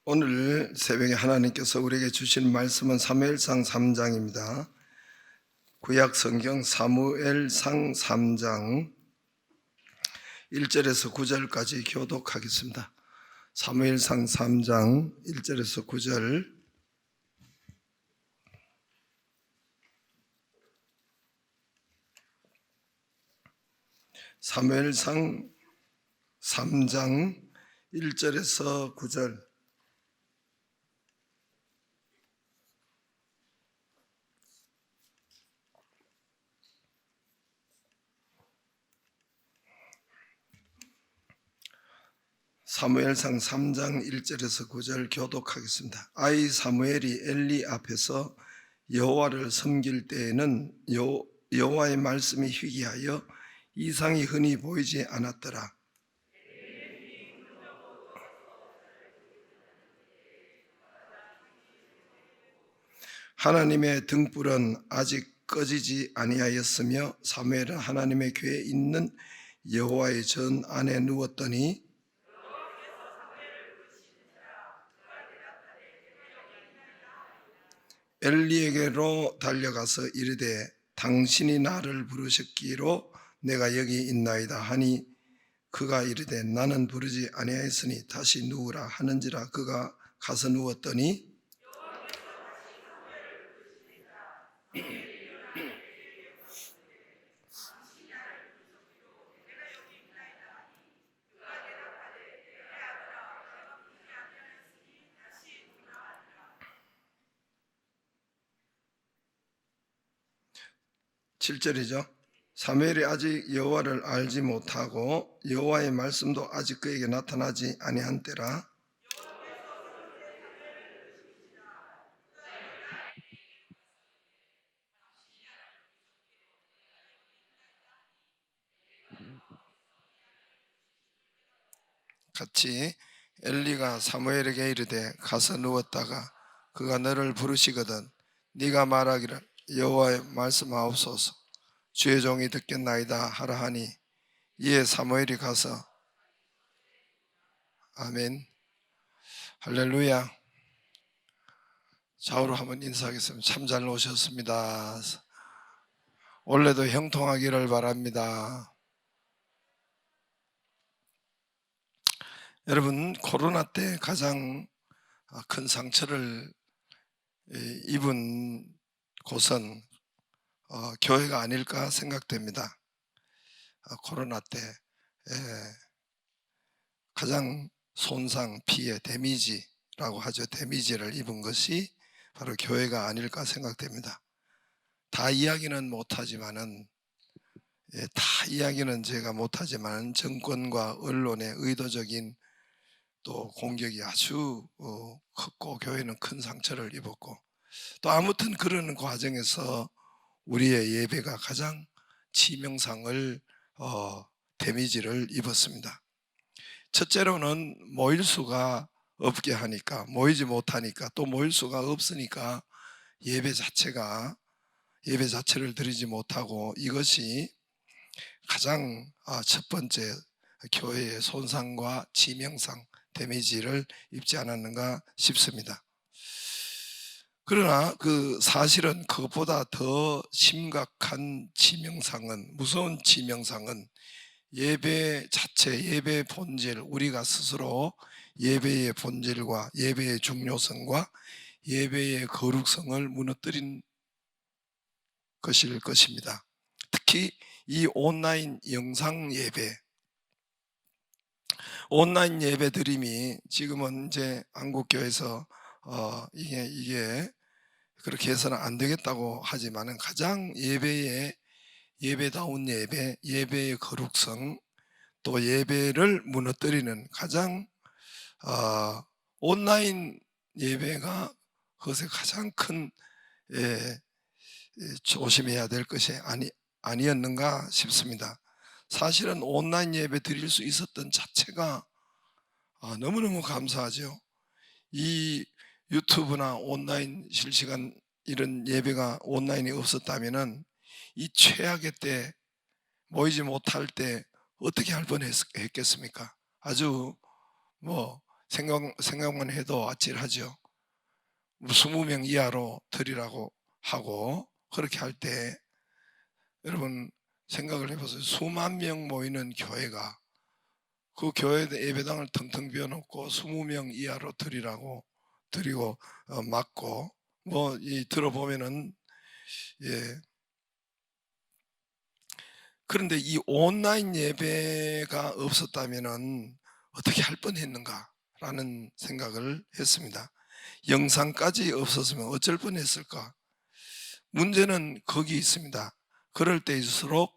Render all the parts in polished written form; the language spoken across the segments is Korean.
오늘 새벽에 하나님께서 우리에게 주신 말씀은 사무엘상 3장입니다. 구약 성경 사무엘상 3장 1절에서 9절까지 교독하겠습니다. 사무엘상 3장 1절에서 9절. 사무엘상 3장 1절에서 9절. 사무엘상 3장 1절에서 9절 교독하겠습니다. 아이 사무엘이 엘리 앞에서 여호와를 섬길 때에는 여호와의 말씀이 희귀하여 이상이 흔히 보이지 않았더라. 하나님의 등불은 아직 꺼지지 아니하였으며 사무엘은 하나님의 궤에 있는 여호와의 전 안에 누웠더니 엘리에게로 달려가서 이르되 당신이 나를 부르셨기로 내가 여기 있나이다 하니 그가 이르되 나는 부르지 아니하였으니 다시 누우라 하는지라. 그가 가서 누웠더니 (7절이죠) 사무엘이 아직 여호와를 알지 못하고 여호와의 말씀도 아직 그에게 나타나지 아니한 때라. 같이 엘리가 사무엘에게 이르되 가서 누웠다가 그가 너를 부르시거든 네가 말하기를 여호와의 말씀하옵소서 주의 종이 듣겠나이다 하라 하니 이에 사무엘이 가서 아멘 할렐루야. 좌우로 한번 인사하겠습니다. 참 잘 오셨습니다. 올해도 형통하기를 바랍니다. 여러분, 코로나 때 가장 큰 상처를 입은 곳은 교회가 아닐까 생각됩니다. 코로나 때 가장 손상, 피해, 데미지라고 하죠. 데미지를 입은 것이 바로 교회가 아닐까 생각됩니다. 다 이야기는 못하지만은 제가 못하지만 정권과 언론의 의도적인 또 공격이 아주 컸고 교회는 큰 상처를 입었고 또 아무튼 그러는 과정에서 우리의 예배가 가장 치명상을 데미지를 입었습니다. 첫째로는 모일 수가 없게 하니까, 모이지 못하니까, 또 모일 수가 없으니까 예배 자체를 드리지 못하고 이것이 가장 첫 번째 교회의 손상과 치명상, 데미지를 입지 않았는가 싶습니다. 그러나 사실은 그것보다 더 심각한 무서운 치명상은 예배 자체, 예배의 본질, 우리가 스스로 예배의 본질과 예배의 중요성과 예배의 거룩성을 무너뜨린 것일 것입니다. 특히 이 온라인 영상 예배 드림이 지금은 이제 한국교회에서 이게 그렇게 해서는 안 되겠다고 하지만은 가장 예배다운 예배의 거룩성, 또 예배를 무너뜨리는 가장 온라인 예배가 그것의 가장 큰 조심해야 될 것이 아니었는가 싶습니다. 사실은 온라인 예배 드릴 수 있었던 자체가 너무너무 감사하죠. 이 유튜브나 온라인 실시간 이런 예배가 온라인이 없었다면은 이 최악의 때, 모이지 못할 때 어떻게 할 뻔했겠습니까? 아주 생각만 해도 아찔하죠. 20명 이하로 드리라고 하고 그렇게 할 때 여러분 생각을 해보세요. 수만 명 모이는 교회가 그 교회 예배당을 텅텅 비워놓고 20명 이하로 드리고 막고 뭐 이 들어보면은 예. 그런데 이 온라인 예배가 없었다면은 어떻게 할 뻔했는가라는 생각을 했습니다. 영상까지 없었으면 어쩔 뻔했을까? 문제는 거기 있습니다. 그럴 때일수록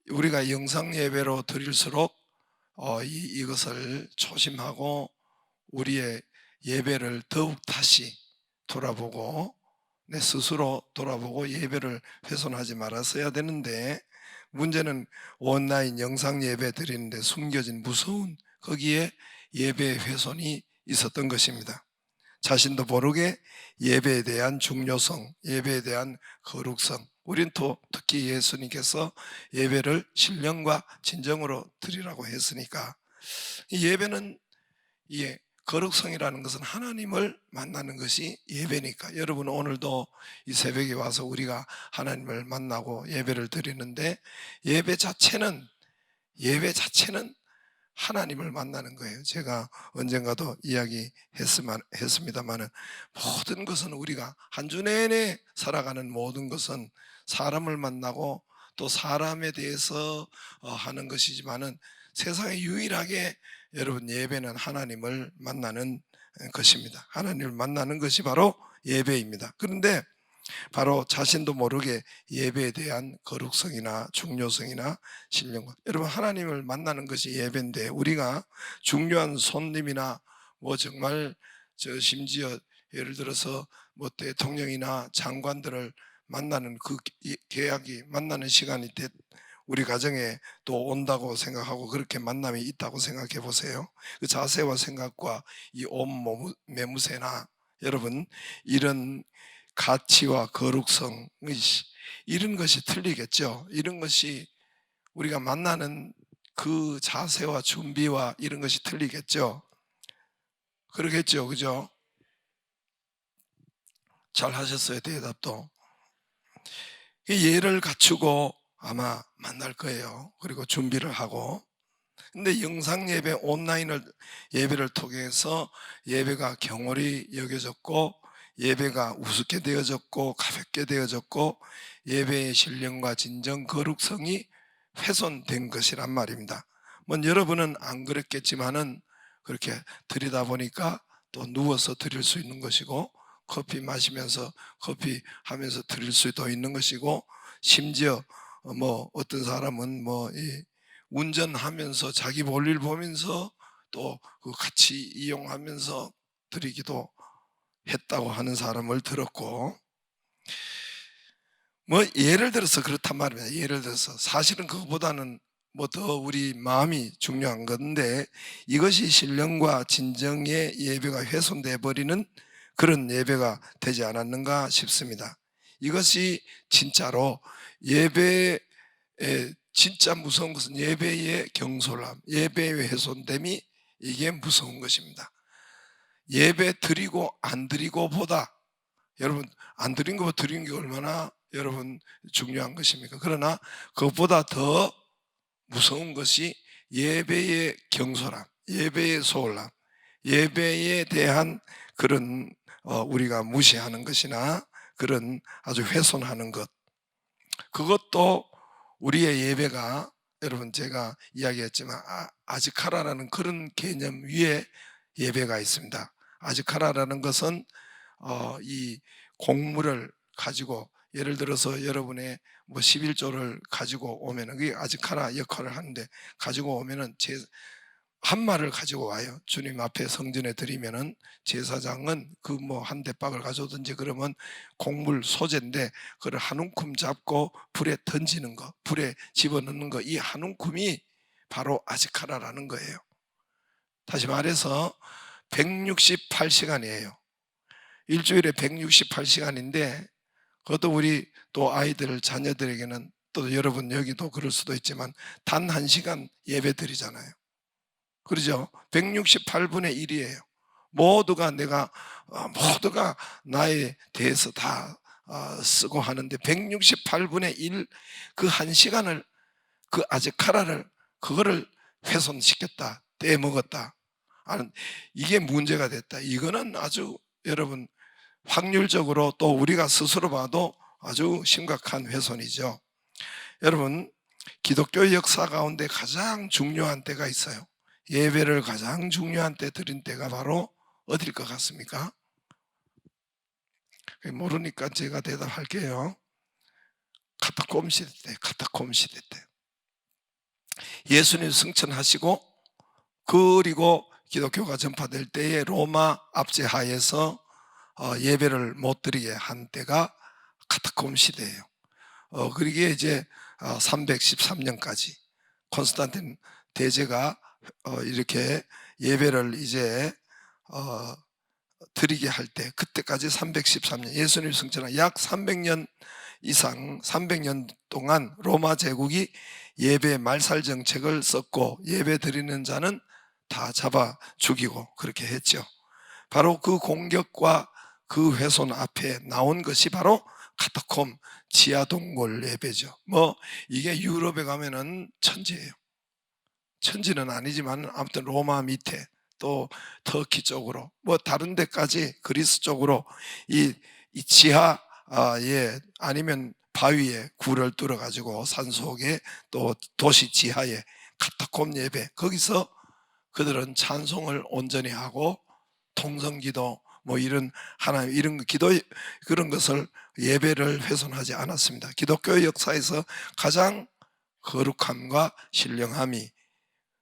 우리가 영상 예배로 드릴수록 이것을 조심하고 우리의 예배를 더욱 다시 돌아보고 내 스스로 돌아보고 예배를 훼손하지 말았어야 되는데 문제는 온라인 영상 예배 드리는데 숨겨진 무서운 거기에 예배 훼손이 있었던 것입니다. 자신도 모르게 예배에 대한 중요성, 예배에 대한 거룩성, 우린 또 특히 예수님께서 예배를 신령과 진정으로 드리라고 했으니까 이 예배는 거룩성이라는 것은 하나님을 만나는 것이 예배니까 여러분 오늘도 이 새벽에 와서 우리가 하나님을 만나고 예배를 드리는데 예배 자체는 하나님을 만나는 거예요. 제가 언젠가도 이야기했습니다마는 모든 것은 우리가 한 주 내내 살아가는 모든 것은 사람을 만나고 또 사람에 대해서 하는 것이지만은 세상에 유일하게 여러분 예배는 하나님을 만나는 것입니다. 하나님을 만나는 것이 바로 예배입니다. 그런데 바로 자신도 모르게 예배에 대한 거룩성이나 중요성이나 신령과 여러분 하나님을 만나는 것이 예배인데 우리가 중요한 손님이나 뭐 정말 심지어 예를 들어서 뭐 대통령이나 장관들을 만나는 그 계약이 만나는 시간이 우리 가정에 또 온다고 생각하고 그렇게 만남이 있다고 생각해 보세요. 그 자세와 생각과 이 온 매무새나 여러분 이런 가치와 거룩성 이런 것이 틀리겠죠. 이런 것이 우리가 만나는 그 자세와 준비와 이런 것이 틀리겠죠. 그러겠죠. 그죠? 잘 하셨어요. 대답도. 예를 갖추고 아마 만날 거예요. 그리고 준비를 하고. 근데 영상 예배, 온라인을 예배를 통해서 예배가 경홀히 여겨졌고 예배가 우습게 되어졌고 가볍게 되어졌고 예배의 신령과 진정 거룩성이 훼손된 것이란 말입니다. 뭐 여러분은 안 그랬겠지만은 그렇게 드리다 보니까 또 누워서 드릴 수 있는 것이고 커피 마시면서 커피 하면서 드릴 수도 있는 것이고 심지어 뭐 어떤 사람은 운전하면서 자기 볼일 보면서 또 그 같이 이용하면서 드리기도 했다고 하는 사람을 들었고 뭐 예를 들어서 그렇단 말입니다. 예를 들어서 사실은 그것보다는 뭐 더 우리 마음이 중요한 건데 이것이 신령과 진정의 예배가 훼손돼 버리는 그런 예배가 되지 않았는가 싶습니다. 이것이 진짜로 예배의 진짜 무서운 것은 예배의 경솔함, 예배의 훼손됨이 이게 무서운 것입니다. 예배 드리고 안 드리고 보다 여러분 안 드린 것보다 드린 게 얼마나 여러분 중요한 것입니까? 그러나 그것보다 더 무서운 것이 예배의 경솔함, 예배의 소홀함, 예배에 대한 그런 우리가 무시하는 것이나 그런 아주 훼손하는 것 그것도 우리의 예배가 여러분 제가 이야기했지만 아즈카라라는 그런 개념 위에 예배가 있습니다. 아즈카라라는 것은 이 곡물을 가지고 예를 들어서 여러분의 뭐 11조를 가지고 오면은 그게 아즈카라 역할을 하는데 가지고 오면은 한 말을 가지고 와요. 주님 앞에 성전에 드리면은 제사장은 그 뭐 한 대박을 가져오든지 그러면 곡물 소재인데 그걸 한 움큼 잡고 불에 던지는 거, 불에 집어넣는 거, 이 한 움큼이 바로 아즈카라라는 거예요. 다시 말해서 168시간이에요. 일주일에 168시간인데 그것도 우리 또 아이들 자녀들에게는 또 여러분 여기도 그럴 수도 있지만 단 1시간 예배 드리잖아요. 그러죠? 168분의 1이에요. 모두가 모두가 나에 대해서 다 쓰고 하는데 168분의 1 그 한 시간을 그 아제카라를 그거를 훼손시켰다, 떼먹었다. 이게 문제가 됐다. 이거는 아주 여러분 확률적으로 또 우리가 스스로 봐도 아주 심각한 훼손이죠. 여러분 기독교 역사 가운데 가장 중요한 때가 있어요. 예배를 가장 중요한 때 드린 때가 바로 어딜 것 같습니까? 모르니까 제가 대답할게요. 카타콤 시대 때, 카타콤 시대 때. 예수님 승천하시고 그리고 기독교가 전파될 때에 로마 압제하에서 예배를 못 드리게 한 때가 카타콤 시대예요. 그러기에 이제 313년까지 콘스탄틴 대제가 이렇게 예배를 이제 드리게 할 때 그때까지 313년 예수님 승천한 약 300년 이상 300년 동안 로마 제국이 예배 말살 정책을 썼고 예배 드리는 자는 다 잡아 죽이고 그렇게 했죠. 바로 그 공격과 그 훼손 앞에 나온 것이 바로 카타콤 지하 동굴 예배죠. 이게 유럽에 가면은 천지예요. 천지는 아니지만 아무튼 로마 밑에 또 터키 쪽으로 다른 데까지 그리스 쪽으로 이 지하에 아니면 바위에 굴을 뚫어 가지고 산속에 또 도시 지하에 카타콤 예배 거기서 그들은 찬송을 온전히 하고 통성기도 이런 하나님 이런 기도 그런 것을 예배를 훼손하지 않았습니다. 기독교 역사에서 가장 거룩함과 신령함이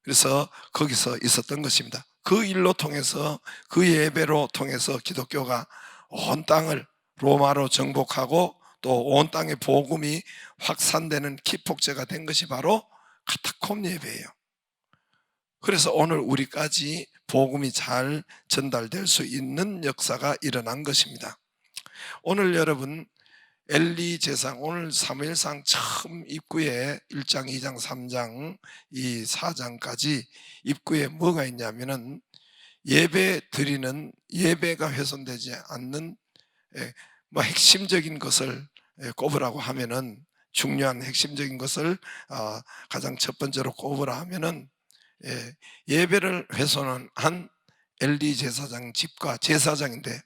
그래서 거기서 있었던 것입니다. 그 일로 통해서 그 예배로 통해서 기독교가 온 땅을 로마로 정복하고 또 온 땅의 복음이 확산되는 기폭제가 된 것이 바로 카타콤 예배예요. 그래서 오늘 우리까지 복음이 잘 전달될 수 있는 역사가 일어난 것입니다. 오늘 여러분 엘리 제사장 오늘 사무엘상 처음 입구에 1장, 2장, 3장, 이 4장까지 입구에 뭐가 있냐면은 예배 드리는 예배가 훼손되지 않는 핵심적인 것을 꼽으라고 하면은 중요한 핵심적인 것을 가장 첫 번째로 꼽으라 하면은 예배를 훼손한 엘리 제사장 집과 제사장인데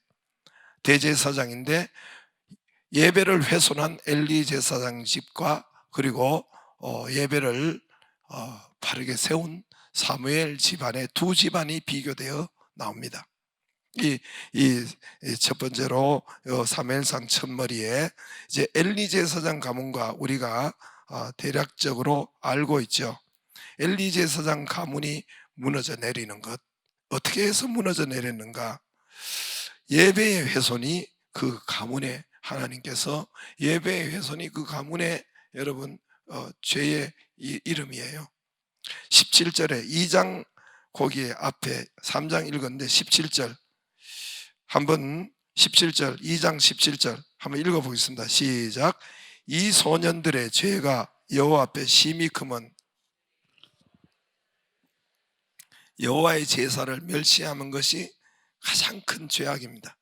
대제사장인데 예배를 훼손한 엘리 제사장 집과 그리고 예배를 바르게 세운 사무엘 집안의 두 집안이 비교되어 나옵니다. 이 첫 번째로 사무엘상 첫머리에 이제 엘리 제사장 가문과 우리가 대략적으로 알고 있죠. 엘리 제사장 가문이 무너져 내리는 것 어떻게 해서 무너져 내렸는가? 예배의 훼손이 그 가문에 하나님께서 예배의 훼손이 그 가문의 여러분 죄의 이름이에요. 17절에 2장 거기에 앞에 3장 읽었는데 17절 한번 17절 2장 17절 한번 읽어보겠습니다. 시작. 이 소년들의 죄가 여호와 앞에 심히 크면 여호와의 제사를 멸시하는 것이 가장 큰 죄악입니다.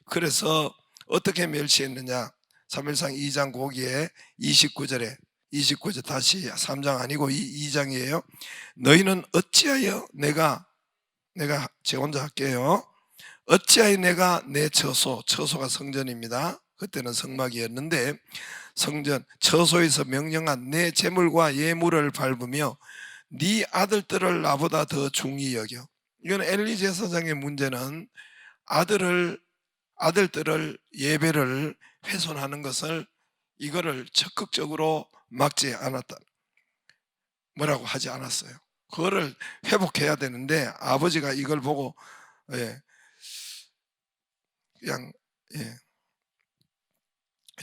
그래서 어떻게 멸시했느냐? 사무엘상 2장 거기에 29절 다시 3장 아니고 2장이에요. 너희는 어찌하여 내가 제 혼자 할게요. 어찌하여 내가 내 처소가 성전입니다. 그때는 성막이었는데 성전 처소에서 명령한 내 제물과 예물을 밟으며 네 아들들을 나보다 더 중히 여겨. 이건 엘리 제사장의 문제는 아들들을 예배를 훼손하는 것을 이거를 적극적으로 막지 않았다. 뭐라고 하지 않았어요. 그거를 회복해야 되는데 아버지가 이걸 보고 그냥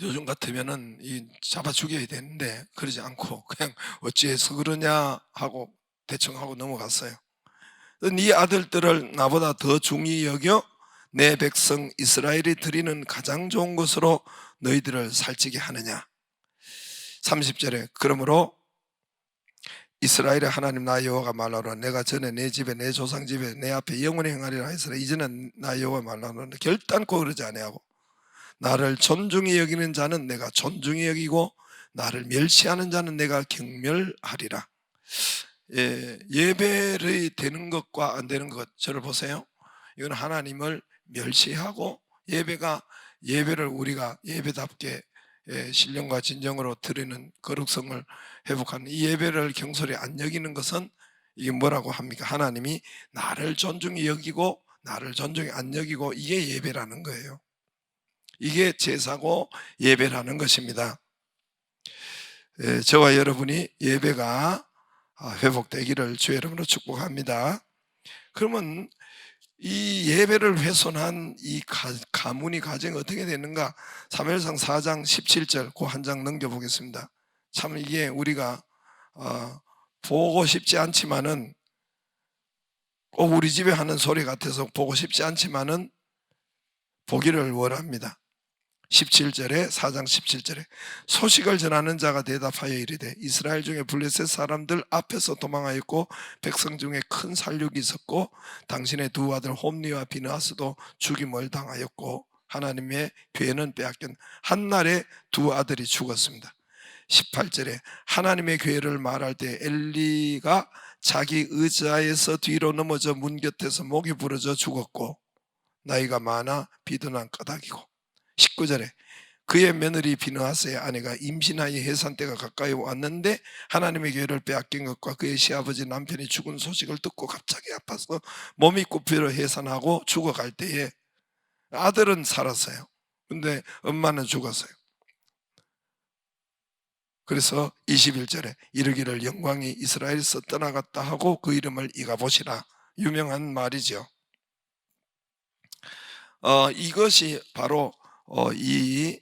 요즘 같으면은 잡아 죽여야 되는데 그러지 않고 그냥 어찌해서 그러냐 하고 대충 하고 넘어갔어요. 네 아들들을 나보다 더 중히 여겨 내 백성 이스라엘이 드리는 가장 좋은 것으로 너희들을 살찌게 하느냐. 30절에 그러므로 이스라엘의 하나님 나 여호와가 말하노라 내가 전에 내 집에 내 조상 집에 내 앞에 영원히 행하리라 했으나 이제는 나 여호와 말하노라 결단코 그러지 아니하고 나를 존중히 여기는 자는 내가 존중히 여기고 나를 멸시하는 자는 내가 경멸하리라. 예배를 되는 것과 안 되는 것 저를 보세요. 이건 하나님을 멸시하고 예배를 우리가 예배답게 신령과 진정으로 드리는 거룩성을 회복하는 이 예배를 경솔히 안 여기는 것은 이게 뭐라고 합니까? 하나님이 나를 존중히 여기고 나를 존중히 안 여기고 이게 예배라는 거예요. 이게 제사고 예배라는 것입니다. 저와 여러분이 예배가 회복되기를 주의 이름으로 축복합니다. 그러면 이 예배를 훼손한 이 가문이 가정이 어떻게 되는가? 사무엘상 4장 17절 그 한 장 넘겨보겠습니다. 참 이게 우리가 보고 싶지 않지만은 꼭 우리 집에 하는 소리 같아서 보고 싶지 않지만은 보기를 원합니다. 17절에 4장 17절에 소식을 전하는 자가 대답하여 이르되 이스라엘 중에 블레셋 사람들 앞에서 도망하였고 백성 중에 큰 살육이 있었고 당신의 두 아들 홈니와 비느하스도 죽임을 당하였고 하나님의 괴는 빼앗긴 한날에 두 아들이 죽었습니다. 18절에 하나님의 괴를 말할 때 엘리가 자기 의자에서 뒤로 넘어져 문 곁에서 목이 부러져 죽었고 나이가 많아 비둔한 까닭이고 19절에 그의 며느리 비느하스의 아내가 임신하여 해산 때가 가까이 왔는데 하나님의 교회를 빼앗긴 것과 그의 시아버지 남편이 죽은 소식을 듣고 갑자기 아파서 몸이 굽히러 해산하고 죽어갈 때에 아들은 살았어요. 근데 엄마는 죽었어요. 그래서 21절에 이르기를 영광이 이스라엘에서 떠나갔다 하고 그 이름을 이가봇이라 유명한 말이죠. 이것이 바로 이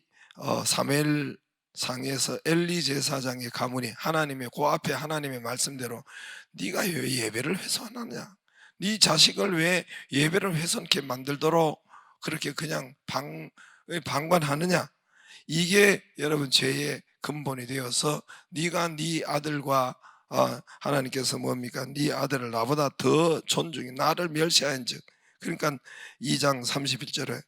사무엘상에서 엘리 제사장의 가문이 하나님의 그 앞에 하나님의 말씀대로 네가 왜 예배를 훼손하냐? 네 자식을 왜 예배를 훼손케 만들도록 그렇게 그냥 방관하느냐? 이게 여러분 죄의 근본이 되어서 네가 네 아들과 하나님께서 뭡니까? 네 아들을 나보다 더 존중히 나를 멸시하인즉 그러니까 2장 31절에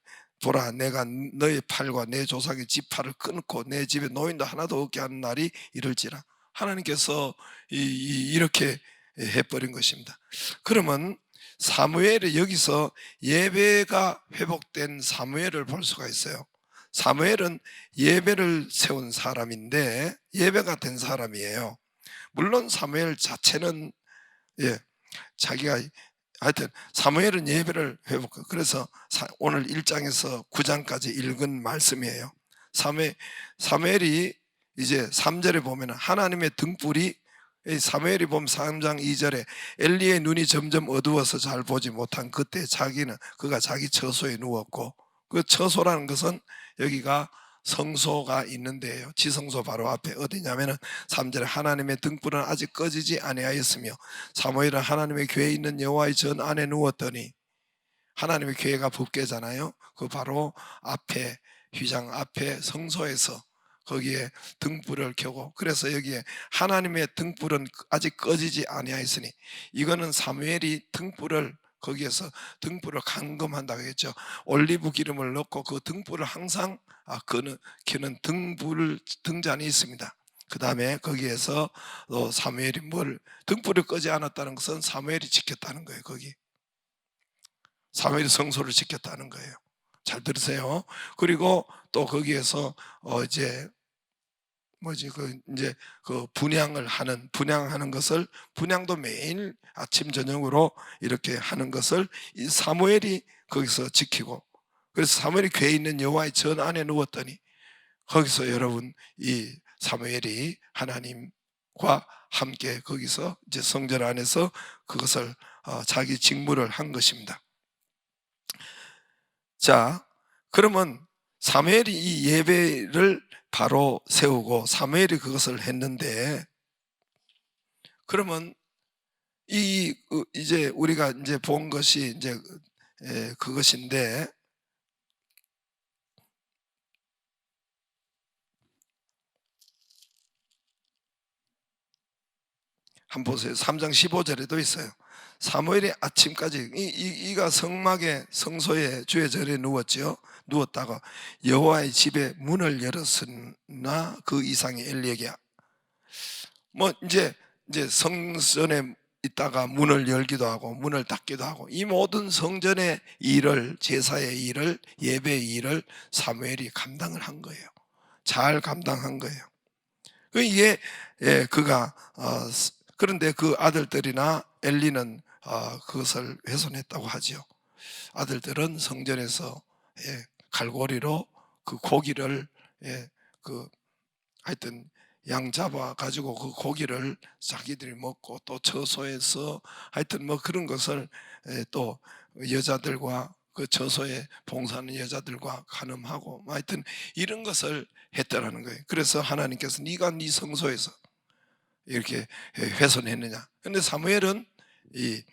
보라 내가 너의 팔과 내 조상의 지팔을 끊고 내 집에 노인도 하나도 없게 하는 날이 이를지라 하나님께서 이렇게 해버린 것입니다. 그러면 사무엘이 여기서 예배가 회복된 사무엘을 볼 수가 있어요. 사무엘은 예배를 세운 사람인데 예배가 된 사람이에요. 물론 사무엘 자체는 자기가 하여튼 사무엘은 예배를 회복하고 그래서 오늘 1장에서 9장까지 읽은 말씀이에요. 사무엘이 이제 3절에 보면 하나님의 등불이 사무엘이 보면 3장 2절에 엘리의 눈이 점점 어두워서 잘 보지 못한 그때 그가 자기 처소에 누웠고 그 처소라는 것은 여기가 성소가 있는데요. 지성소 바로 앞에 어디냐면은 3절에 하나님의 등불은 아직 꺼지지 아니하였으며 사무엘은 하나님의 궤에 있는 여호와의 전 안에 누웠더니 하나님의 궤가 법궤잖아요. 그 바로 앞에 휘장 앞에 성소에서 거기에 등불을 켜고 그래서 여기에 하나님의 등불은 아직 꺼지지 아니하였으니 이거는 사무엘이 거기에서 등불을 감금한다고 했죠. 올리브 기름을 넣고 그 등불을 항상 켜는 등잔이 있습니다. 그 다음에 거기에서 사무엘이 등불을 끄지 않았다는 것은 사무엘이 지켰다는 거예요. 거기 사무엘이 성소를 지켰다는 거예요. 잘 들으세요. 그리고 또 거기에서 이제 분향하는 것을 분향도 매일 아침 저녁으로 이렇게 하는 것을 이 사무엘이 거기서 지키고 그래서 사무엘이 궤에 있는 여호와의 전 안에 누웠더니 거기서 여러분 이 사무엘이 하나님과 함께 거기서 이제 성전 안에서 그것을 자기 직무를 한 것입니다. 자, 그러면 사무엘이 이 예배를 바로 세우고 사무엘이 그것을 했는데 그러면 이제 우리가 이제 본 것이 이제 그것인데 한번 보세요. 3장 15절에도 있어요. 사무엘이 아침까지 이가 성막의 성소에 주의 절에 누웠지요. 누웠다가 여호와의 집에 문을 열었으나 그 이상이 엘리에게 이제 성전에 있다가 문을 열기도 하고 문을 닫기도 하고 이 모든 성전의 일을, 제사의 일을, 예배의 일을 사무엘이 감당을 한 거예요. 잘 감당한 거예요. 이게 그가 그런데 그 아들들이나 엘리는 그것을 훼손했다고 하죠. 아들들은 성전에서 갈고리로 그 고기를 하여튼 양 잡아 가지고 그 고기를 자기들이 먹고 또 처소에서 하여튼 그런 것을 또 여자들과 그 처소에 봉사하는 여자들과 간음하고 하여튼 이런 것을 했다라는 거예요. 그래서 하나님께서 네가 네 성소에서 이렇게 훼손했느냐. 그런데 사무엘은 이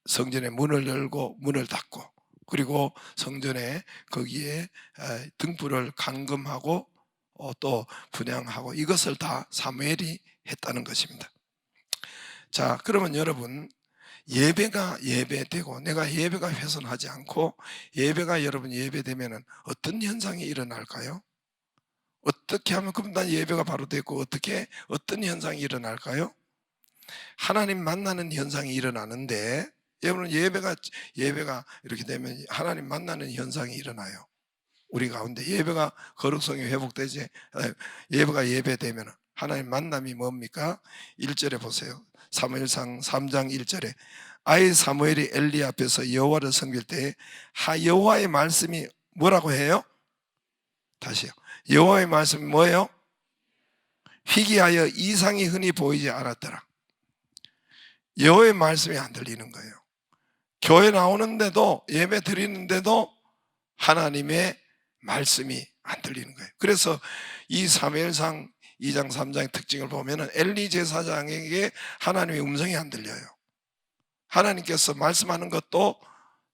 성전의 문을 열고 문을 닫고 그리고 성전에 거기에 등불을 감금하고 또 분향하고 이것을 다 사무엘이 했다는 것입니다. 자, 그러면 여러분 예배가 예배되고 내가 예배가 훼손하지 않고 예배가 여러분 예배되면 어떤 현상이 일어날까요? 어떻게 하면 그럼 난 예배가 바로 됐고 어떤 현상이 일어날까요? 하나님 만나는 현상이 일어나는데 여러분 예배가 이렇게 되면 하나님 만나는 현상이 일어나요. 우리 가운데 예배가 거룩성이 회복되지 예배가 예배되면 하나님 만남이 뭡니까? 1절에 보세요. 사무엘상 3장 1절에 아이 사무엘이 엘리 앞에서 여호와를 섬길 때 여호와의 말씀이 뭐라고 해요? 다시요. 여호와의 말씀이 뭐예요? 희귀하여 이상이 흔히 보이지 않았더라. 여호와의 말씀이 안 들리는 거예요. 교회 나오는데도 예배 드리는데도 하나님의 말씀이 안 들리는 거예요. 그래서 이 사무엘상 2장 3장의 특징을 보면 엘리 제사장에게 하나님의 음성이 안 들려요. 하나님께서 말씀하는 것도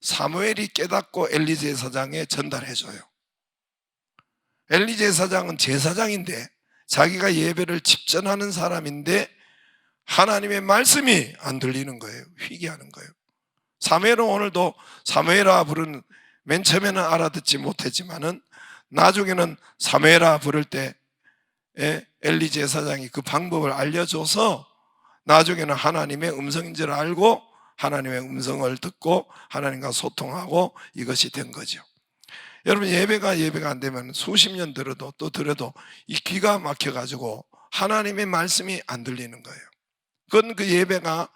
사무엘이 깨닫고 엘리 제사장에 전달해줘요. 엘리 제사장은 제사장인데 자기가 예배를 집전하는 사람인데 하나님의 말씀이 안 들리는 거예요. 희귀하는 거예요. 사무엘은 오늘도 사무엘아 부르는 맨 처음에는 알아듣지 못했지만은 나중에는 사무엘아 부를 때 엘리 제사장이 그 방법을 알려줘서 나중에는 하나님의 음성인 줄 알고 하나님의 음성을 듣고 하나님과 소통하고 이것이 된 거죠. 여러분 예배가 안 되면 수십 년 들어도 또 들어도 이 귀가 막혀가지고 하나님의 말씀이 안 들리는 거예요. 그건 그 예배가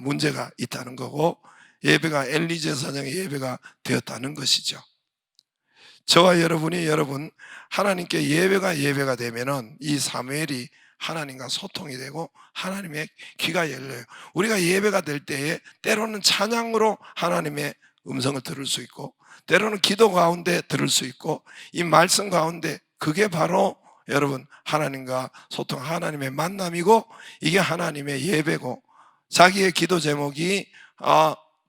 문제가 있다는 거고 예배가 엘리 제사장의 예배가 되었다는 것이죠. 저와 여러분이 하나님께 예배가 되면은 이 사무엘이 하나님과 소통이 되고 하나님의 귀가 열려요. 우리가 예배가 될 때에 때로는 찬양으로 하나님의 음성을 들을 수 있고 때로는 기도 가운데 들을 수 있고 이 말씀 가운데 그게 바로 여러분 하나님과 소통 하나님의 만남이고 이게 하나님의 예배고 자기의 기도 제목이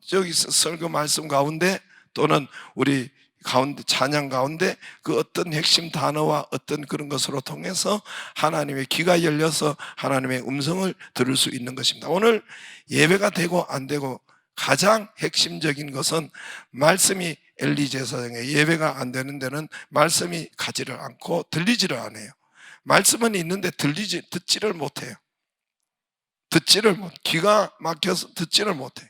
저기 설교 말씀 가운데 또는 우리 가운데 찬양 가운데 그 어떤 핵심 단어와 어떤 그런 것으로 통해서 하나님의 귀가 열려서 하나님의 음성을 들을 수 있는 것입니다. 오늘 예배가 되고 안 되고 가장 핵심적인 것은 말씀이 엘리 제사장의 예배가 안 되는 데는 말씀이 가지를 않고 들리지를 않아요. 말씀은 있는데 듣지를 못해요. 귀가 막혀서 듣지를 못해요.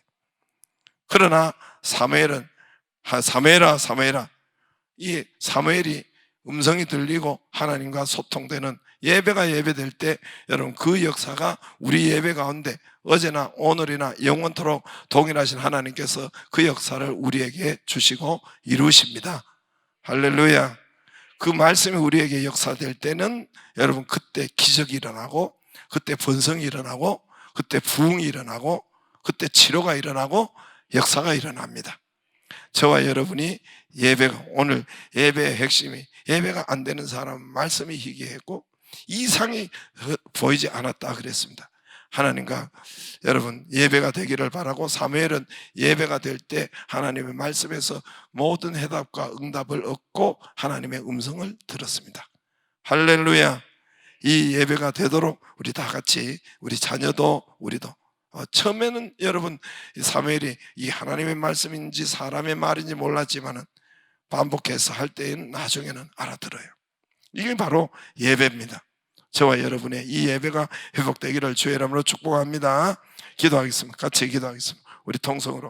그러나 사무엘은 사무엘아 이 사무엘이 음성이 들리고 하나님과 소통되는 예배가 예배될 때 여러분 그 역사가 우리 예배 가운데 어제나 오늘이나 영원토록 동일하신 하나님께서 그 역사를 우리에게 주시고 이루십니다. 할렐루야. 그 말씀이 우리에게 역사될 때는 여러분 그때 기적이 일어나고 그때 번성이 일어나고 그때 부흥이 일어나고 그때 치료가 일어나고 역사가 일어납니다. 저와 여러분이 오늘 예배의 핵심이 예배가 안 되는 사람은 말씀이 희귀했고 이상이 보이지 않았다 그랬습니다. 하나님과 여러분 예배가 되기를 바라고 사무엘은 예배가 될 때 하나님의 말씀에서 모든 해답과 응답을 얻고 하나님의 음성을 들었습니다. 할렐루야. 이 예배가 되도록 우리 다 같이, 우리 자녀도 우리도 처음에는 여러분 사무엘이 이 하나님의 말씀인지 사람의 말인지 몰랐지만은 반복해서 할 때에는 나중에는 알아들어요. 이게 바로 예배입니다. 저와 여러분의 이 예배가 회복되기를 주의 이름으로 축복합니다. 기도하겠습니다. 같이 기도하겠습니다. 우리 통성으로